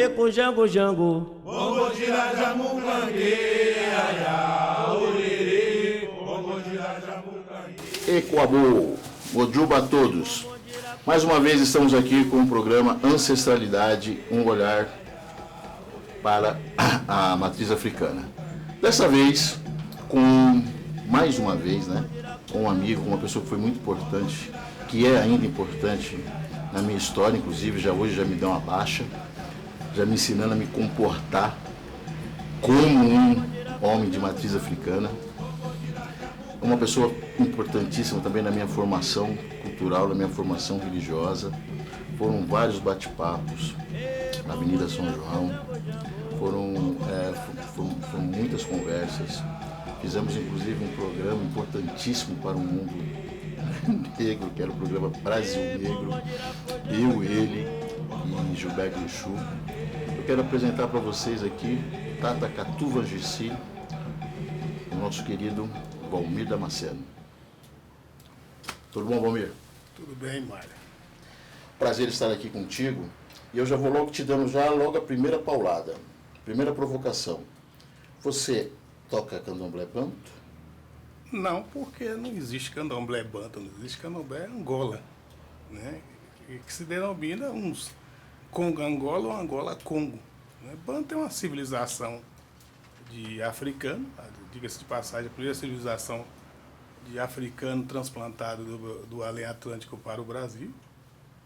eco jango jango. Bongo gira jamu cangue, aya, orere, bongo gira jamu cangue. Ecoabô, Mojuba a todos. Mais uma vez estamos aqui com o programa Ancestralidade, um olhar para a matriz africana. Dessa vez, mais uma vez, com um amigo, com uma pessoa que foi muito importante, que é ainda importante na minha história, inclusive hoje já me deu uma baixa, já me ensinando a me comportar como um homem de matriz africana. Uma pessoa importantíssima também na minha formação cultural, na minha formação religiosa. Foram vários bate-papos na Avenida São João, foram muitas conversas. Fizemos inclusive um programa importantíssimo para o mundo negro, que era o programa Brasil Negro, eu, ele e Gilberto Exu. Eu quero apresentar para vocês aqui Tata Catuva Gessi, o nosso querido Valmir Damasceno. Tudo bom, Valmir? Tudo bem, Mário. Prazer estar aqui contigo. E eu já vou logo te dando logo a primeira paulada, primeira provocação. Você toca candomblé banto? Não, porque não existe candomblé banto, não existe candomblé Angola, né? Que se denomina uns Congo Angola ou Angola Congo. Né? Banto é uma civilização de africano, diga-se de passagem, a primeira civilização de africano transplantado do além Atlântico para o Brasil,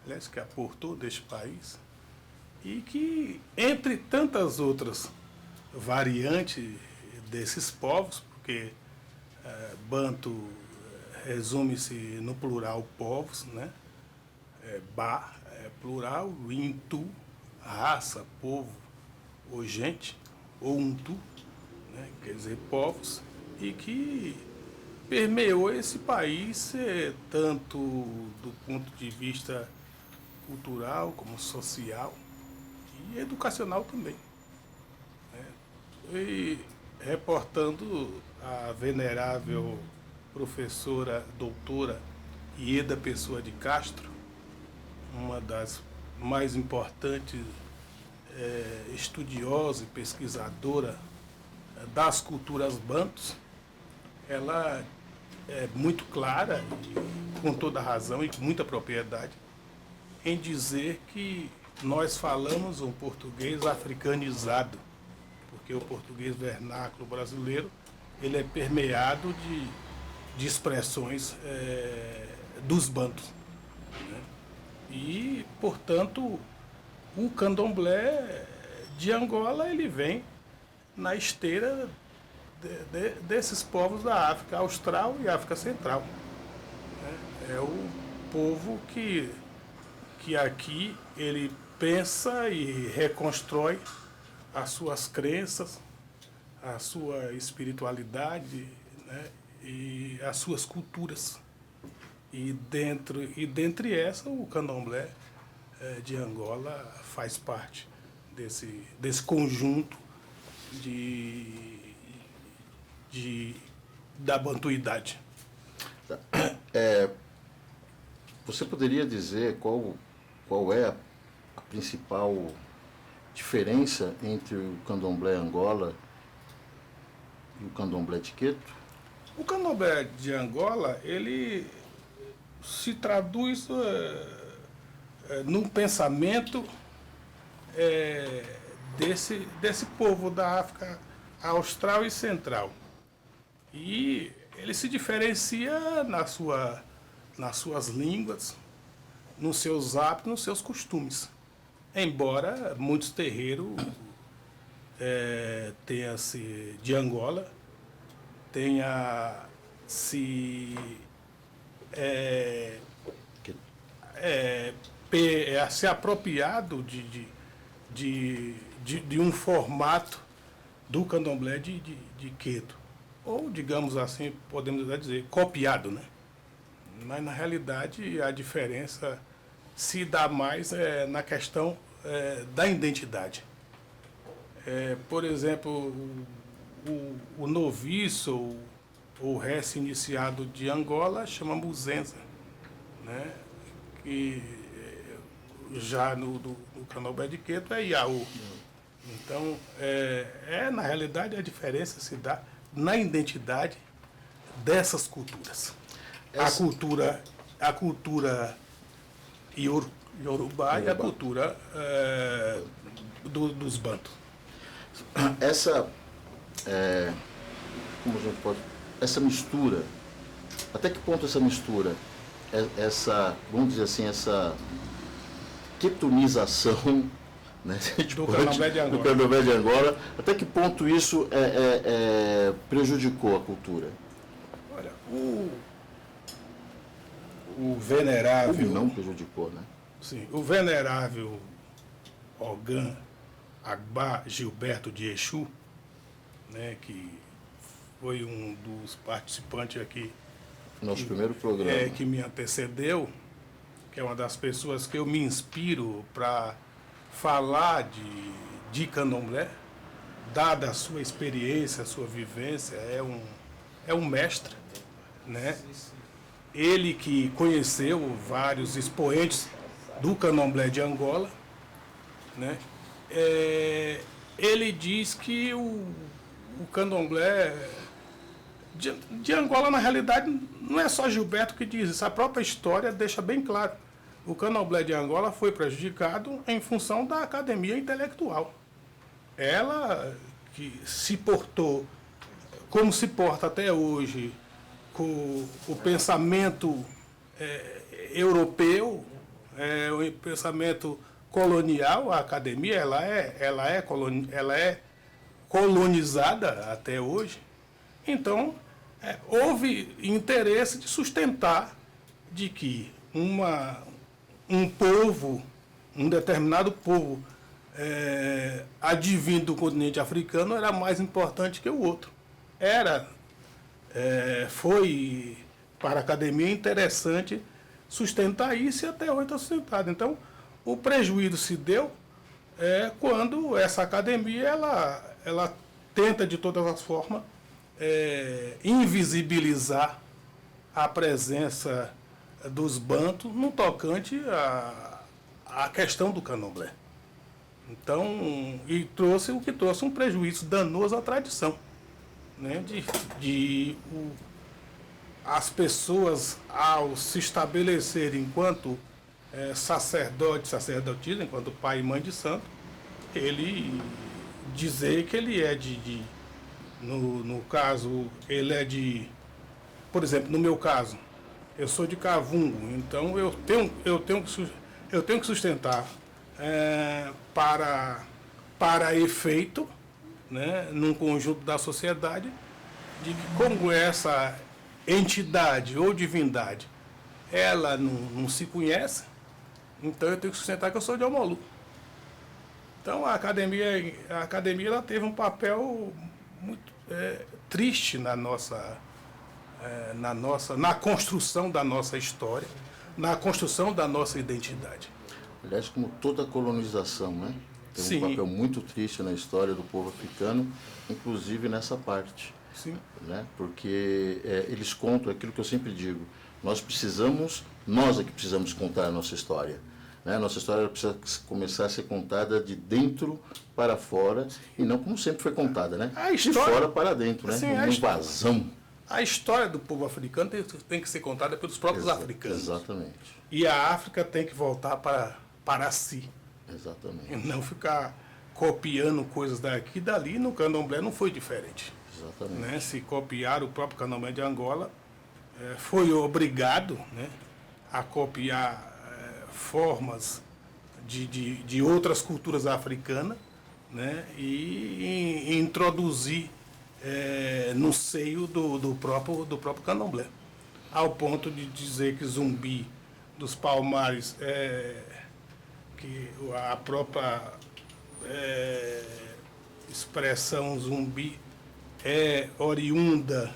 aliás, que aportou deste país, e que, entre tantas outras variantes desses povos, porque banto resume-se no plural povos, né? Ba é plural, intu, raça, povo, ou gente, ou untu, né? Quer dizer, povos, e que permeou esse país tanto do ponto de vista cultural como social e educacional também. Né? E reportando a venerável professora doutora Ieda Pessoa de Castro, uma das mais importantes estudiosas e pesquisadora das culturas bantus, ela é muito clara, e com toda razão e com muita propriedade, em dizer que nós falamos um português africanizado, porque o português vernáculo brasileiro ele é permeado de expressões dos bantus. Né? E, portanto, o candomblé de Angola ele vem na esteira desses povos da África Austral e África Central. É o povo que aqui ele pensa e reconstrói as suas crenças, a sua espiritualidade, né, e as suas culturas. E dentre essas, o candomblé de Angola faz parte desse conjunto da bantuidade. Você poderia dizer qual é a principal diferença entre o candomblé Angola e o candomblé de Queto? O candomblé de Angola, ele se traduz num pensamento desse povo da África Austral e Central. E ele se diferencia nas suas línguas, nos seus hábitos, nos seus costumes. Embora muitos terreiros tenha-se de Angola, tenha-se se apropriado de um formato do candomblé de Queto. Ou, digamos assim, podemos dizer, copiado, né? Mas, na realidade, a diferença se dá mais na questão da identidade. Por exemplo, o noviço ou recém-iniciado de Angola chama Muzenza, né? Que Já no candomblé de Queto é Iaú. Então, na realidade, a diferença se dá na identidade dessas culturas. A cultura Yorubá e a cultura dos Bantos. Como a gente pode... Essa mistura, até que ponto essa mistura, vamos dizer assim, essa quetonização, né, do candomblé de Angola, até que ponto isso prejudicou a cultura? Olha, o venerável... Ou não prejudicou, né? Sim, o venerável Ogã Agbá Gilberto de Exu, né, que foi um dos participantes aqui... Nosso primeiro programa. Que me antecedeu, que é uma das pessoas que eu me inspiro para falar de candomblé, dada a sua experiência, a sua vivência, é um mestre, né? Ele que conheceu vários expoentes do candomblé de Angola, né? Ele diz que o candomblé de Angola, na realidade, não é só Gilberto que diz isso, a própria história deixa bem claro. O candomblé de Angola foi prejudicado em função da academia intelectual. Ela que se portou, como se porta até hoje, com o pensamento europeu, o pensamento colonial, a academia ela é colonizada até hoje. Então, houve interesse de sustentar de que um povo, um determinado povo advindo do continente africano era mais importante que o outro. Foi para a academia interessante sustentar isso e até hoje está sustentado. Então, o prejuízo se deu quando essa academia ela tenta de todas as formas invisibilizar a presença dos bantos no tocante à questão do candomblé. Então, trouxe um prejuízo danoso à tradição, né? As pessoas, ao se estabelecerem enquanto sacerdotisa, enquanto pai e mãe de santo, ele dizer que ele é no caso, ele é por exemplo, no meu caso, eu sou de Cavungo, então eu tenho que sustentar para efeito, né, num conjunto da sociedade, de que como essa entidade ou divindade, ela não se conhece, então eu tenho que sustentar que eu sou de Omolu. Então a academia ela teve um papel muito triste na construção da nossa história, na construção da nossa identidade. Aliás, como toda colonização, né? Tem Sim. um papel muito triste na história do povo africano, inclusive nessa parte. Sim. Né? Porque eles contam aquilo que eu sempre digo, nós é que precisamos contar a nossa história. Né? Nossa história precisa começar a ser contada de dentro para fora, e não como sempre foi contada, né? De fora para dentro, né? Uma invasão. A história do povo africano tem que ser contada pelos próprios africanos. Exatamente. E a África tem que voltar para si. Exatamente. E não ficar copiando coisas daqui e dali. No candomblé não foi diferente. Exatamente. Né? Se copiar o próprio candomblé de Angola, foi obrigado, né, a copiar formas de outras culturas africanas, né, e introduzir no seio do próprio candomblé. Ao ponto de dizer que Zumbi dos Palmares, que a própria expressão Zumbi é oriunda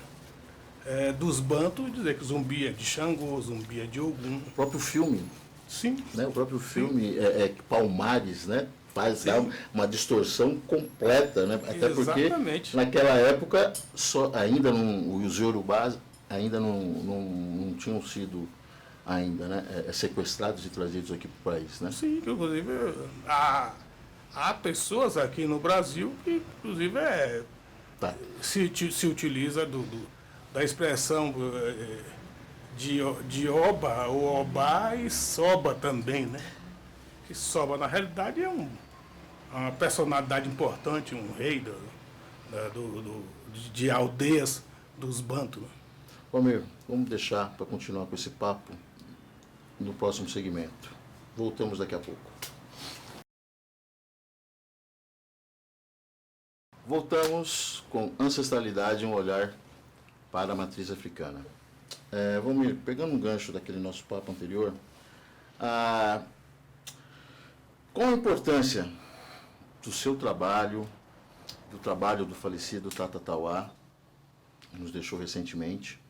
dos bantos, dizer que Zumbi é de Xangô, Zumbi é de Ogum. O próprio filme. Sim. Né? O próprio filme Palmares, né? Faz uma distorção completa, né? Até Exatamente. Porque naquela época os Yorubás ainda não tinham sido ainda, né? Sequestrados e trazidos aqui para o país, né? Sim, que inclusive há pessoas aqui no Brasil que inclusive Tá. se utiliza da expressão de oba ou obá e soba também, né? Que soba na realidade é uma personalidade importante, um rei de aldeias dos Bantu. Né? Romero, vamos deixar para continuar com esse papo no próximo segmento. Voltamos daqui a pouco. Voltamos com ancestralidade, um olhar para a matriz africana. Vamos pegando um gancho daquele nosso papo anterior. Qual a importância do seu trabalho, do trabalho do falecido Tata Tauá, que nos deixou recentemente,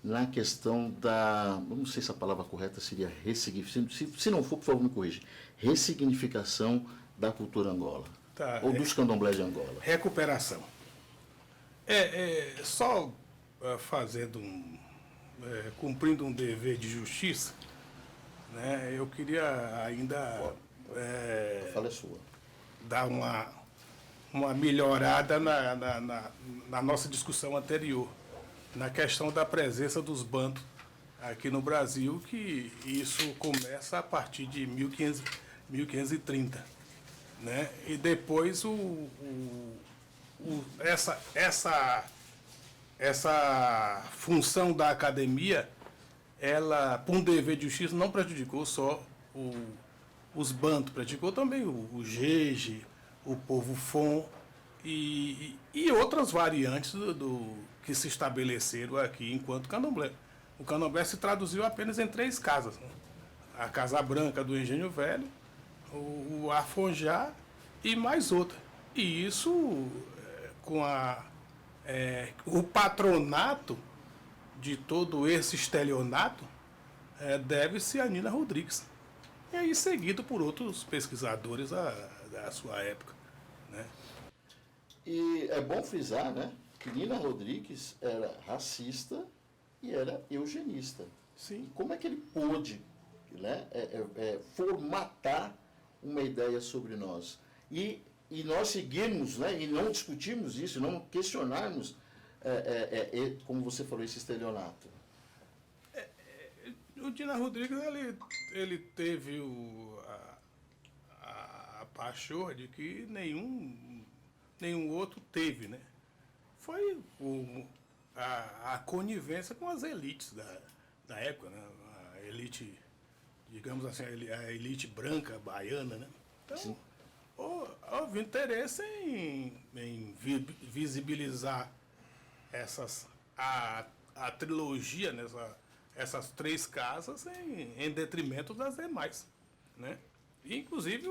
na questão da, não sei se a palavra correta seria se não for, por favor, me corrija, ressignificação da cultura Angola, ou dos candomblés de Angola. Recuperação. Só cumprindo um dever de justiça, né, eu queria ainda A fala é sua. dar uma melhorada na nossa discussão anterior, na questão da presença dos Bantu aqui no Brasil, que isso começa a partir de 1530. Né? E depois essa função da academia, ela, por um dever de justiça, não prejudicou só os Bantu, prejudicou também o Jeje, o povo Fon e outras variantes que se estabeleceram aqui enquanto candomblé. O candomblé se traduziu apenas em 3 casas. Né? A Casa Branca do Engenho Velho, o Afonjá e mais outra. E isso, com o patronato de todo esse estelionato, deve-se a Nina Rodrigues. E aí seguido por outros pesquisadores da sua época. Né? E é bom frisar, né, que Nina Rodrigues era racista e era eugenista. Sim. E como é que ele pôde, né, formatar uma ideia sobre nós? E nós seguirmos, né, e não discutirmos isso, não questionarmos, como você falou, esse estelionato. O Nina Rodrigues, ele teve a pachorra de que nenhum outro teve, né? Foi a conivência com as elites da época, né? A elite, digamos assim, a elite branca, baiana, né? Então, houve interesse em visibilizar a trilogia, essas 3 casas em detrimento das demais, né? E, inclusive,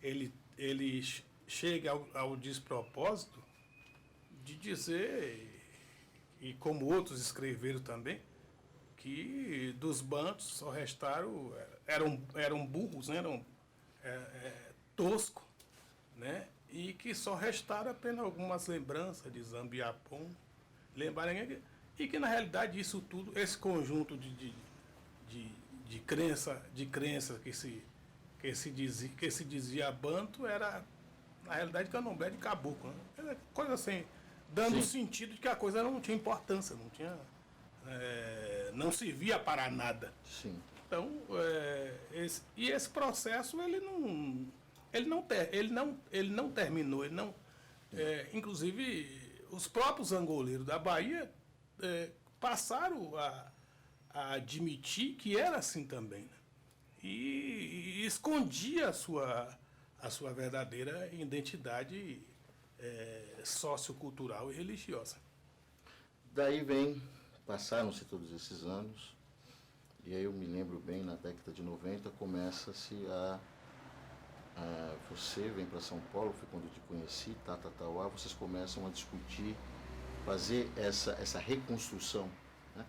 ele chega ao despropósito de dizer, e como outros escreveram também, que dos Bantus só restaram, eram burros, né? Eram toscos, né? E que só restaram apenas algumas lembranças de Zambiapom, e que na realidade isso tudo, esse conjunto de crença que se dizia Bantu, era na realidade candomblé de caboclo, né? Era coisa assim, dando o sentido de que a coisa não tinha importância, não servia para nada. Sim. Então, esse processo ele não terminou, inclusive os próprios angoleiros da Bahia passaram a admitir que era assim também, né? E escondia a sua verdadeira identidade sociocultural e religiosa. Daí passaram-se todos esses anos, e aí eu me lembro bem, na década de 90, começa-se você vem para São Paulo, foi quando eu te conheci, Tata Tauá, vocês começam a discutir, fazer essa reconstrução, né,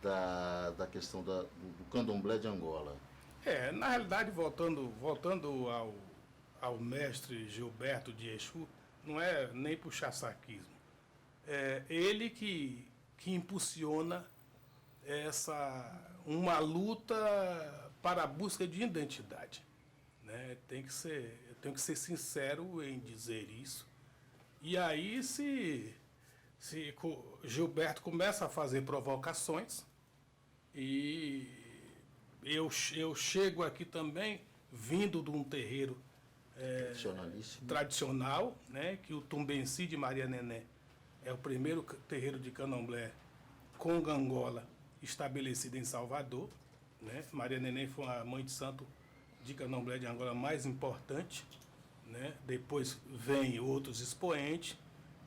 da questão do candomblé de Angola. Na realidade, voltando ao mestre Gilberto de Exu, não é nem puxar saquismo. É ele que impulsiona uma luta para a busca de identidade, né? Eu tenho que ser sincero em dizer isso. E aí, se Gilberto começa a fazer provocações, e eu chego aqui também, vindo de um terreiro tradicional, né? Que o Tumbenci de Maria Nené é o primeiro terreiro de candomblé com Angola estabelecido em Salvador, né? Maria Neném foi a mãe de santo de candomblé de Angola mais importante, né? Depois vem outros expoentes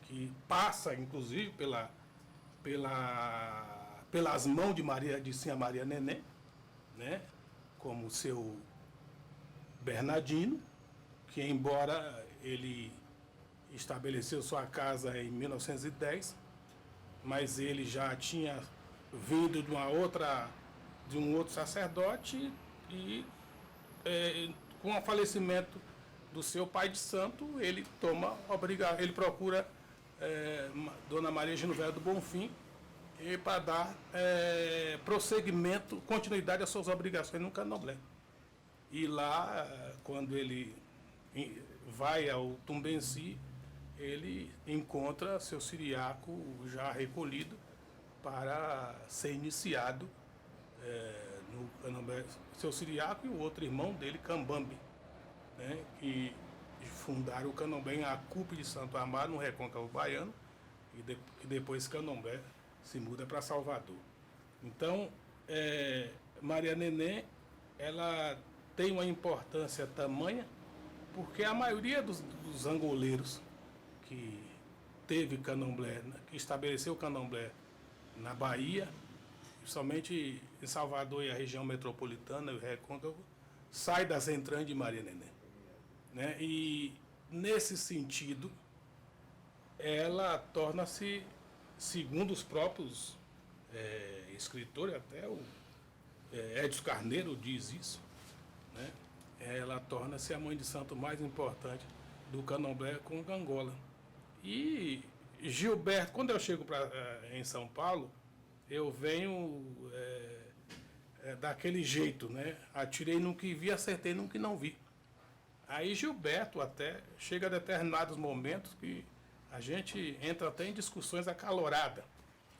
que passa inclusive pelas mãos de Sinha Maria Neném, né? Como o seu Bernardino, que embora ele estabeleceu sua casa em 1910, mas ele já tinha vindo de um outro sacerdote e com o falecimento do seu pai de santo, ele procura Dona Maria Genoveva do Bonfim para dar prosseguimento, continuidade às suas obrigações no candomblé. E lá, quando ele vai ao Tumbenci, ele encontra seu siriaco já recolhido para ser iniciado no candomblé. Seu siriaco e o outro irmão dele, Cambambe, né, que fundaram o candomblé em Acupe de Santo Amaro, no Recôncavo Baiano, e depois candomblé se muda para Salvador. Então, Maria Neném, ela tem uma importância tamanha, porque a maioria dos angoleiros que teve candomblé, que estabeleceu o candomblé na Bahia, principalmente em Salvador e a região metropolitana, o Recôncavo, sai das entranhas de Maria Neném, né? E, nesse sentido, ela torna-se, segundo os próprios escritores, até o Edson Carneiro diz isso, né? Ela torna-se a mãe de santo mais importante do candomblé com Angola. E Gilberto, quando eu chego em São Paulo, eu venho daquele jeito, né? Atirei no que vi, acertei no que não vi. Aí Gilberto até chega a determinados momentos que a gente entra até em discussões acaloradas,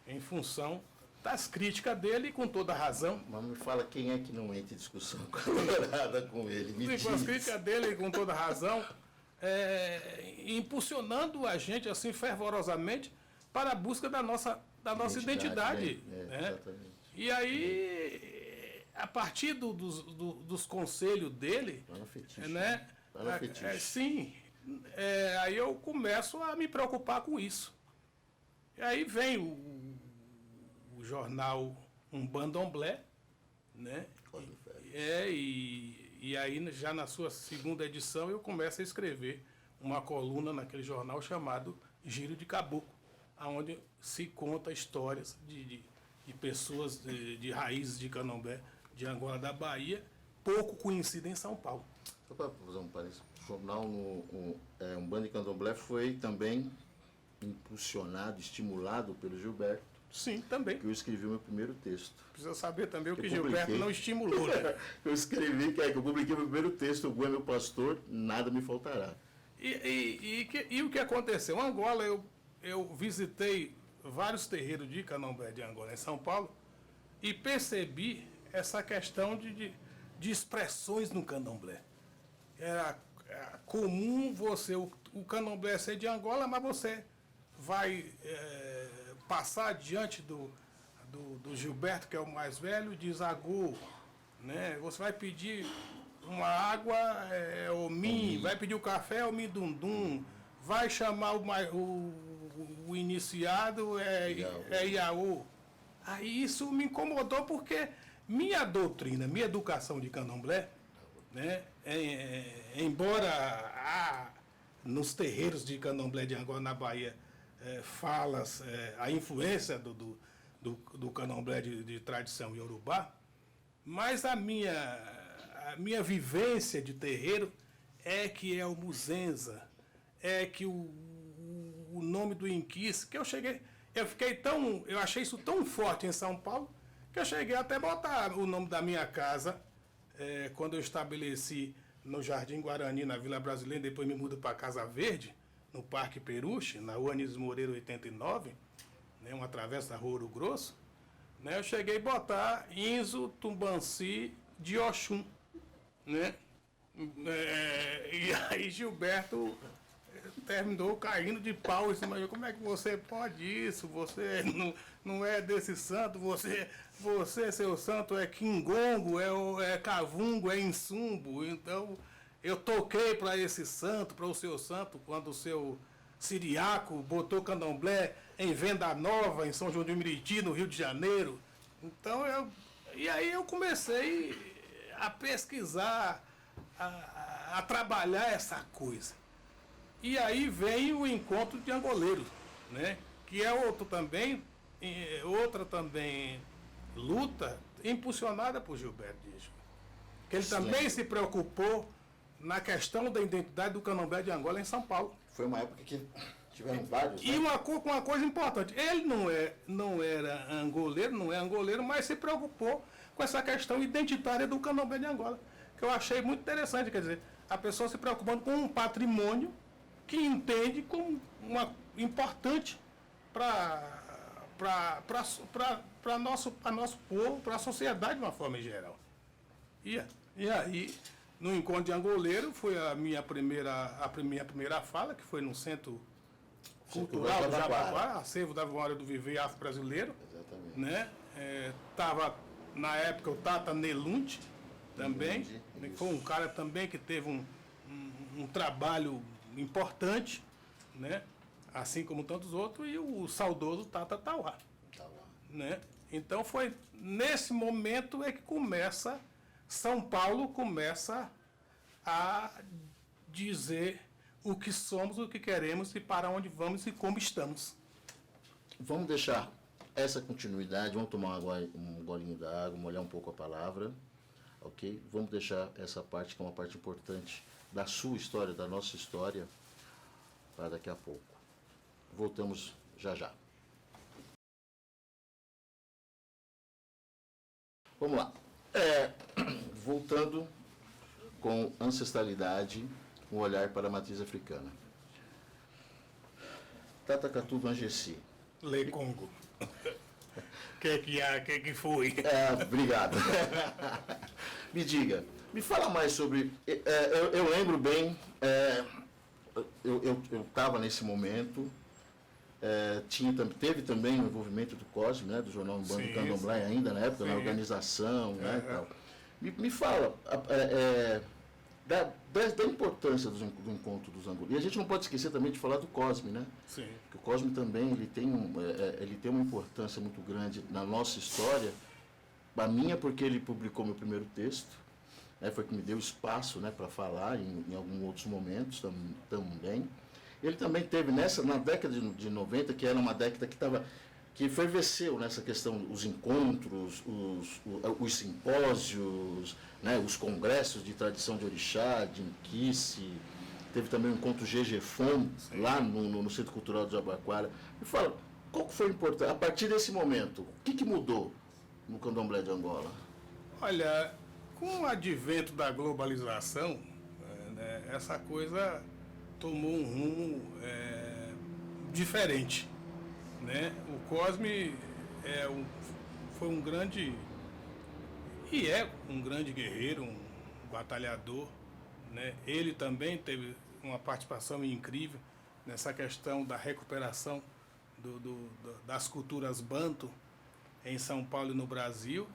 em função das críticas dele, com toda razão. Mas me fala quem é que não entra em discussão acalorada com ele. Me diz. Com as críticas dele, com toda razão, impulsionando a gente assim fervorosamente para a busca da nossa identidade. Né? Exatamente. E aí, a partir dos conselhos dele, né? Sim, aí eu começo a me preocupar com isso. E aí vem o jornal Umbandomblé, né? E aí já na sua segunda edição eu começo a escrever uma coluna naquele jornal chamado Giro de Caboclo, onde se conta histórias de pessoas de raízes de candomblé de Angola, da Bahia, pouco conhecida em São Paulo. Só para fazer um parênteses, o jornal Umbanda e Candomblé foi também impulsionado, estimulado pelo Gilberto. Sim, também. Que eu escrevi o meu primeiro texto. Precisa saber também o que Gilberto não estimulou, né? Eu escrevi, que eu publiquei o meu primeiro texto, O Bom é Meu Pastor, Nada Me Faltará. E o que aconteceu? Em Angola, eu visitei vários terreiros de candomblé de Angola, em São Paulo, e percebi essa questão de expressões no candomblé. Era comum o candomblé ser de Angola, mas você vai passar diante do Gilberto, que é o mais velho, de Zagô, né? Você vai pedir uma água, Omim, vai pedir o café, Omim Dundum, vai chamar o iniciado, Iaô. Aí isso me incomodou, porque minha doutrina, minha educação de candomblé, né? Embora nos terreiros de candomblé de Angola, na Bahia, falas, a influência do candomblé de tradição iorubá, mas a minha vivência de terreiro é que é o Muzenza, é que o nome do Inquis, que eu achei isso tão forte em São Paulo, que eu cheguei até a botar o nome da minha casa, quando eu estabeleci no Jardim Guarani, na Vila Brasileira, depois me mudo para Casa Verde, no Parque Peruche, na rua Anísio Moreira 89, né, uma travessa da Rua Ouro Grosso, né, eu cheguei a botar Inzo Tumbanci de Oxum, né? E aí Gilberto terminou caindo de pau em cima de mim. Como é que você pode isso? Você não é desse santo, você seu santo é Quingongo, é Cavungo, é Insumbo. Então eu toquei para esse santo, para o seu santo, quando o seu Siriaco botou candomblé em Venda Nova, em São João de Meriti, no Rio de Janeiro. Então e aí eu comecei a pesquisar, a trabalhar essa coisa. E aí vem o encontro de angoleiros, né? Que é outra também luta impulsionada por Gilberto Dígio. Que ele também se preocupou na questão da identidade do candomblé de Angola em São Paulo. Foi uma época que tiveram vários. E uma coisa importante, ele não era angoleiro, não é angoleiro, mas se preocupou com essa questão identitária do candomblé de Angola. Que eu achei muito interessante, quer dizer, a pessoa se preocupando com um patrimônio que entende como importante para nosso povo, para a sociedade de uma forma em geral. E aí, no encontro de angoleiro, foi a minha primeira fala, que foi no Centro Cultural do Jabaquara, acervo da memória do viver afro-brasileiro. Exatamente. Né? Tava, na época, o Tata Nelunde também, que foi um cara também que teve um trabalho importante, né? Assim como tantos outros, e o saudoso Tata Tauá. Né? Então foi nesse momento que São Paulo começa a dizer o que somos, o que queremos e para onde vamos e como estamos. Vamos deixar essa continuidade, vamos tomar um golinho da água, molhar um pouco a palavra, ok? Vamos deixar essa parte, que é uma parte importante da sua história, da nossa história, para daqui a pouco. Voltamos já já. Vamos lá. Voltando com ancestralidade, um olhar para a matriz africana. Tata Katuva Angesi. Le Congo. Que foi? Obrigado. Me diga, me fala mais sobre... eu lembro bem, eu estava nesse momento, teve também o envolvimento do Cosme, né, do jornal Umbanda do Candomblé ainda na época, na organização, né, e tal. Me fala da importância do encontro dos angoleiros. E a gente não pode esquecer também de falar do Cosme, né? Sim. Porque o Cosme também ele tem uma importância muito grande na nossa história. A minha, porque ele publicou meu primeiro texto, né, foi que me deu espaço, né, para falar em alguns outros momentos também. Ele também teve na década de 90, que era uma década que fervesceu nessa questão, os encontros, os simpósios, né, os congressos de tradição de orixá, de inquice. Teve também o encontro GGFOM, lá no Centro Cultural do Jabaquara. Me fala, qual que foi importante? A partir desse momento, o que mudou no candomblé de Angola? Olha, com o advento da globalização, né, essa coisa tomou um rumo diferente. Né? O Cosme foi um grande, e é um grande guerreiro, um batalhador. Né? Ele também teve uma participação incrível nessa questão da recuperação das culturas banto em São Paulo e no Brasil,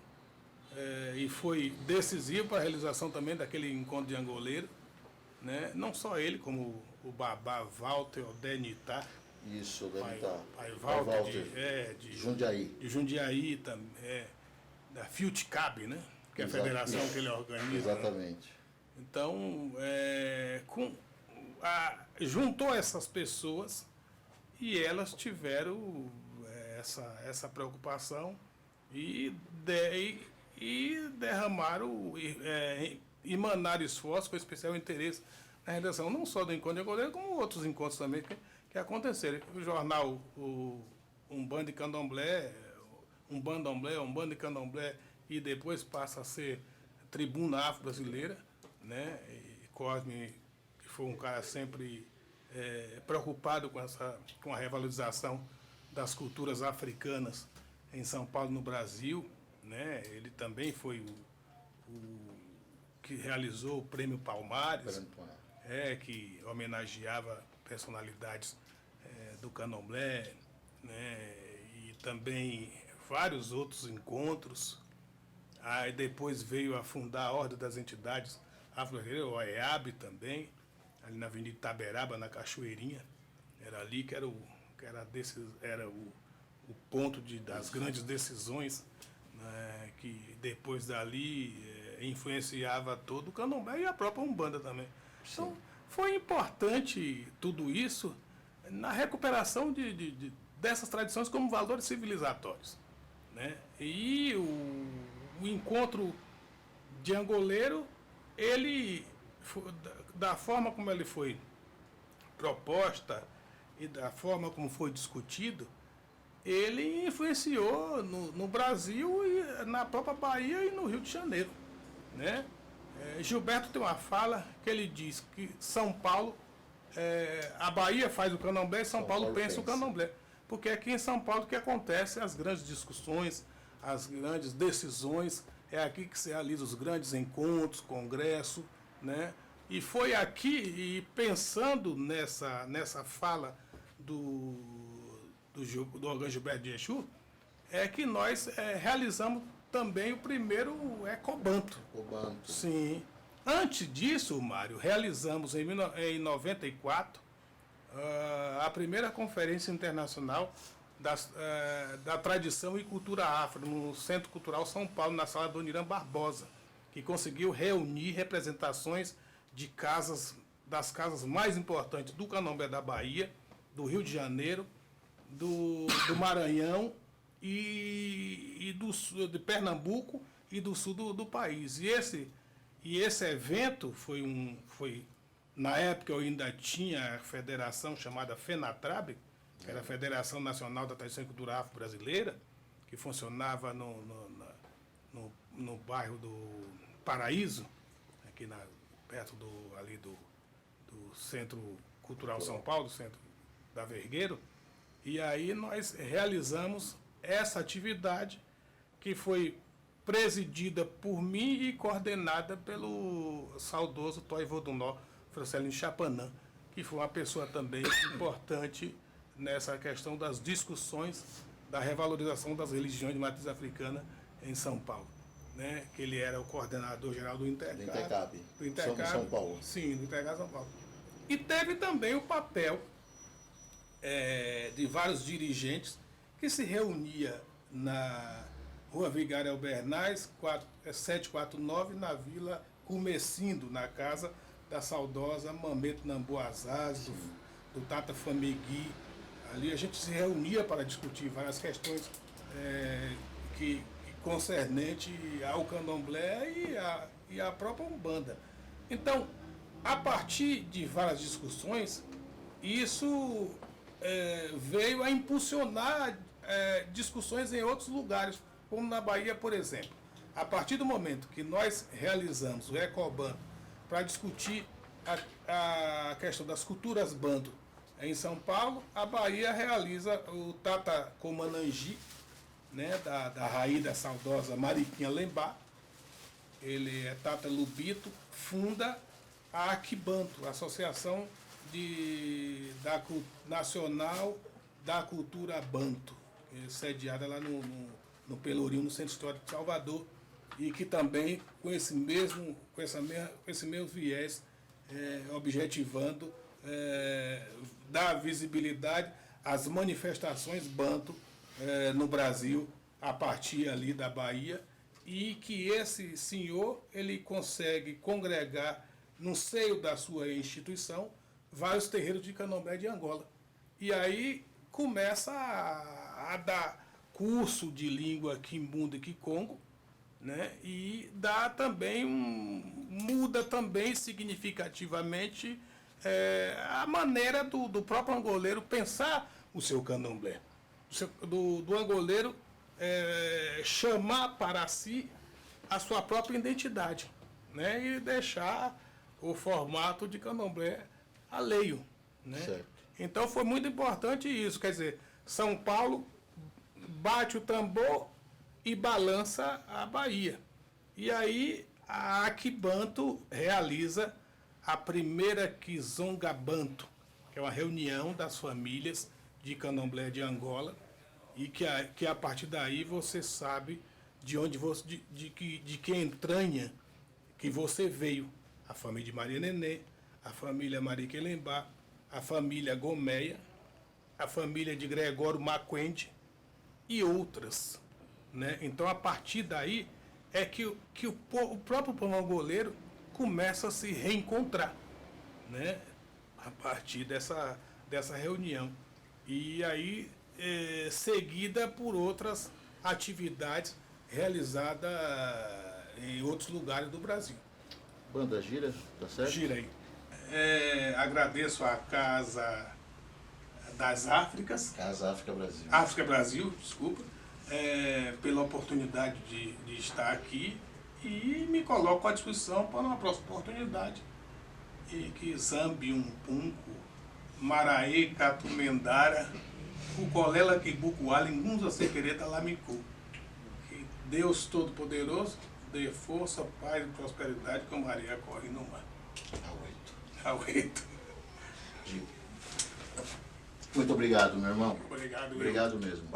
e foi decisivo para a realização também daquele encontro de angoleiro. Né? Não só ele, como o Babá Walter Odenitá. Isso, Odenitá. Pai Walter de Jundiaí. De Jundiaí também, da FIUTCAB, né? Que é a federação que ele organiza. Exatamente. Né? Então, juntou essas pessoas e elas tiveram essa preocupação e derramaram, emanaram esforços com especial interesse na realização não só do encontro de angoleiro, como outros encontros também que aconteceram. O jornal Umbanda e Candomblé, Umbanda e Candomblé, e depois passa a ser Tribuna Afro-Brasileira, né? E Cosme, que foi um cara sempre preocupado com a revalorização das culturas africanas em São Paulo, no Brasil, né? Ele também foi o que realizou o Prêmio Palmares, que homenageava personalidades do Candomblé, né? E também vários outros encontros. Aí depois veio a fundar a Ordem das Entidades Afro-Brasileiras, o OEAB também, ali na Avenida Itaberaba, na Cachoeirinha. Era ali que era o ponto das grandes decisões, né, que depois dali influenciava todo o Candomblé e a própria Umbanda também. Sim. Então, foi importante tudo isso na recuperação dessas tradições como valores civilizatórios, né? E o encontro de Angoleiro, ele, da forma como ele foi proposta e da forma como foi discutido, ele influenciou no Brasil e na própria Bahia e no Rio de Janeiro, né? Gilberto tem uma fala que ele diz que São Paulo, a Bahia faz o Candomblé e São Paulo pensa o Candomblé. Porque é aqui em São Paulo que acontecem as grandes discussões, as grandes decisões, é aqui que se realizam os grandes encontros, congressos, né? E foi aqui, e pensando nessa fala do Organ Gilberto de Exu, é que nós realizamos também o primeiro Ecobanto. Ecobanto. Sim. Antes disso, Mário, realizamos em 94 a primeira conferência internacional da tradição e cultura afro, no Centro Cultural São Paulo, na sala do Irã Barbosa, que conseguiu reunir representações das casas mais importantes do Candomblé da Bahia, do Rio de Janeiro, do Maranhão e de Pernambuco e do sul do país. E esse evento foi na época eu ainda tinha a federação chamada FENATRAB, que era a Federação Nacional da Tradição e Cultura Afro-Brasileira, que funcionava no bairro do Paraíso, aqui perto do Centro Cultural São Paulo, do Centro da Vergueiro. E aí nós realizamos essa atividade que foi presidida por mim e coordenada pelo saudoso Toivodunó Francelino Chapanã, que foi uma pessoa também importante nessa questão das discussões da revalorização das religiões de matriz africana em São Paulo, né? Que ele era o coordenador geral do Intercab. Do Intercab, São Paulo. Sim, do Intercab São Paulo. E teve também o papel de vários dirigentes que se reunia na Rua Vigário Albernaz, 749, na Vila Comecindo, na casa da saudosa Mameto Namboazaz, do Tata Famegui. Ali a gente se reunia para discutir várias questões que concernente ao Candomblé e à própria Umbanda. Então, a partir de várias discussões, isso veio a impulsionar discussões em outros lugares, como na Bahia, por exemplo. A partir do momento que nós realizamos o Ecobanto para discutir a questão das culturas banto em São Paulo, a Bahia realiza o Tata Comanangi, né, da raiz da saudosa Mariquinha Lembá. Ele é Tata Lubito, funda a Aquibanto, a Associação Nacional da Cultura Banto, sediada lá no Pelourinho, no Centro Histórico de Salvador, e que também com esse mesmo viés, objetivando dar visibilidade às manifestações banto no Brasil, a partir ali da Bahia, e que esse senhor ele consegue congregar no seio da sua instituição vários terreiros de Candomblé de Angola. E aí começa a dar curso de língua quimbunda e quicongo, né? E dá também muda também significativamente a maneira do próprio angoleiro pensar o seu candomblé. Do angoleiro chamar para si a sua própria identidade, né? E deixar o formato de candomblé alheio, né? Certo. Então foi muito importante isso, quer dizer, São Paulo bate o tambor e balança a Bahia. E aí a Aquibanto realiza a primeira Kizomba Banto, que é uma reunião das famílias de candomblé de Angola, e que a partir daí você sabe de onde você, de que entranha que você veio. A família de Maria Nenê, a família Mariquelembá, a família Gomeia, a família de Gregório Maquende e outras, né? Então, a partir daí é que o próprio povo angoleiro começa a se reencontrar, né? A partir dessa reunião. E aí, seguida por outras atividades realizadas em outros lugares do Brasil. Banda gira, tá certo? Gira aí. Agradeço a Casa das Áfricas, Casa África Brasil. África Brasil, desculpa, pela oportunidade de estar aqui e me coloco à disposição para uma próxima oportunidade. E que Zambi, Umpunco, Maraê, Catumendara, Cucolela, Quibucuá, Lingunza, Sequereta, Lamicu. Que Deus Todo-Poderoso dê força, paz e prosperidade que a Maria corre no mar. Aueito. Muito obrigado, meu irmão. Obrigado. Obrigado mesmo.